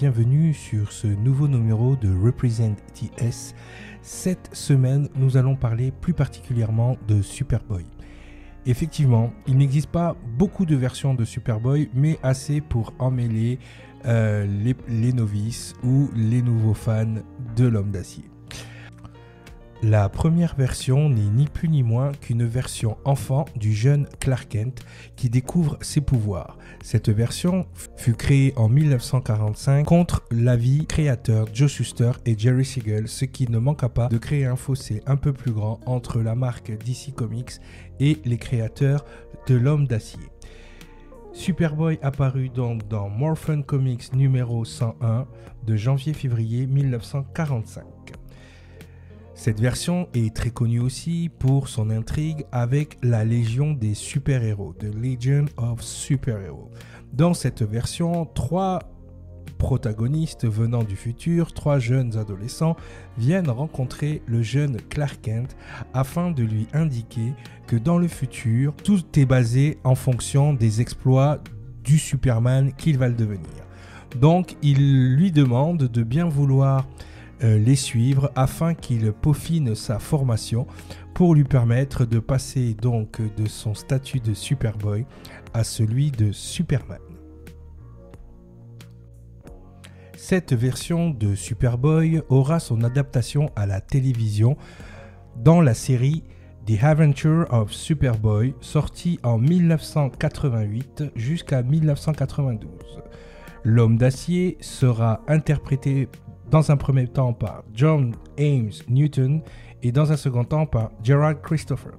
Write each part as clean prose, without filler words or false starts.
bienvenue sur ce nouveau numéro de Represent TS. Cette semaine, nous allons parler plus particulièrement de Superboy. Effectivement, il n'existe pas beaucoup de versions de Superboy, mais assez pour emmêler les novices ou les nouveaux fans de l'Homme d'Acier. La première version n'est ni plus ni moins qu'une version enfant du jeune Clark Kent qui découvre ses pouvoirs. Cette version fut créée en 1945 contre l'avis créateurs Joe Shuster et Jerry Siegel, ce qui ne manqua pas de créer un fossé un peu plus grand entre la marque DC Comics et les créateurs de l'Homme d'Acier. Superboy apparut donc dans Morphin Comics numéro 101 de janvier-février 1945. Cette version est très connue aussi pour son intrigue avec la Légion des super-héros, The Legion of Super-Héros. Dans cette version, 3 protagonistes venant du futur, 3 jeunes adolescents, viennent rencontrer le jeune Clark Kent afin de lui indiquer que dans le futur, tout est basé en fonction des exploits du Superman qu'il va le devenir. Donc, il lui demande de bien vouloir les suivre afin qu'il peaufine sa formation pour lui permettre de passer donc de son statut de Superboy à celui de Superman. Cette version de Superboy aura son adaptation à la télévision dans la série The Adventures of Superboy, sortie en 1988 jusqu'à 1992. L'Homme d'Acier sera interprété dans un premier temps par John Ames Newton et dans un second temps par Gerald Christopher.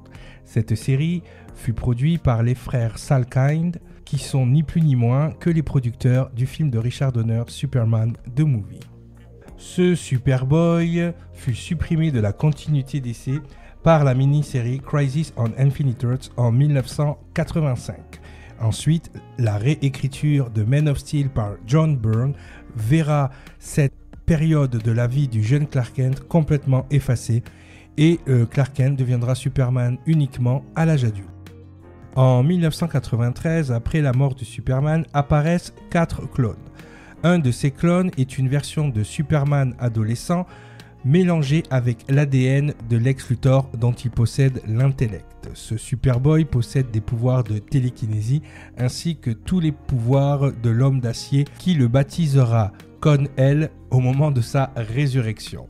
Cette série fut produite par les frères Salkind, qui sont ni plus ni moins que les producteurs du film de Richard Donner, Superman The Movie. Ce Superboy fut supprimé de la continuité DC par la mini-série Crisis on Infinite Earths en 1985. Ensuite, la réécriture de Man of Steel par John Byrne verra cette période de la vie du jeune Clark Kent complètement effacée et Clark Kent deviendra Superman uniquement à l'âge adulte. En 1993, après la mort de Superman, apparaissent 4 clones. Un de ces clones est une version de Superman adolescent mélangée avec l'ADN de Lex Luthor dont il possède l'intellect. Ce Superboy possède des pouvoirs de télékinésie ainsi que tous les pouvoirs de l'Homme d'Acier qui le baptisera Con-El au moment de sa résurrection.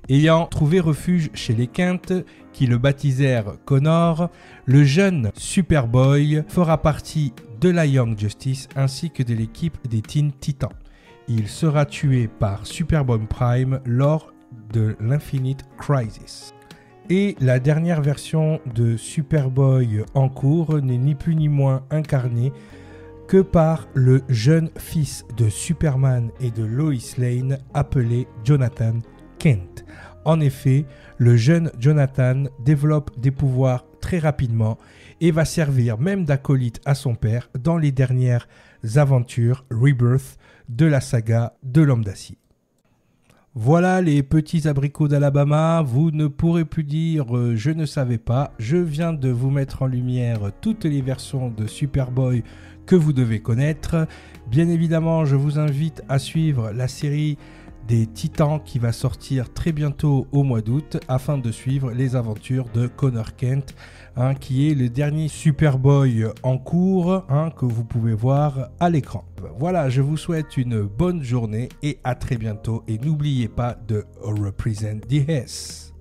Ayant trouvé refuge chez les Kent, qui le baptisèrent Connor, le jeune Superboy fera partie de la Young Justice ainsi que de l'équipe des Teen Titans. Il sera tué par Superboy Prime lors de l'Infinite Crisis. Et la dernière version de Superboy en cours n'est ni plus ni moins incarnée que par le jeune fils de Superman et de Lois Lane appelé Jonathan Kent. En effet, le jeune Jonathan développe des pouvoirs très rapidement et va servir même d'acolyte à son père dans les dernières aventures Rebirth de la saga de l'Homme d'Acier. Voilà les petits abricots d'Alabama, vous ne pourrez plus dire je ne savais pas, je viens de vous mettre en lumière toutes les versions de Superboy que vous devez connaître. Bien évidemment, je vous invite à suivre la série des Titans qui va sortir très bientôt au mois d'août afin de suivre les aventures de Connor Kent, qui est le dernier Superboy en cours que vous pouvez voir à l'écran. Voilà, je vous souhaite une bonne journée et à très bientôt et n'oubliez pas de Represent TS.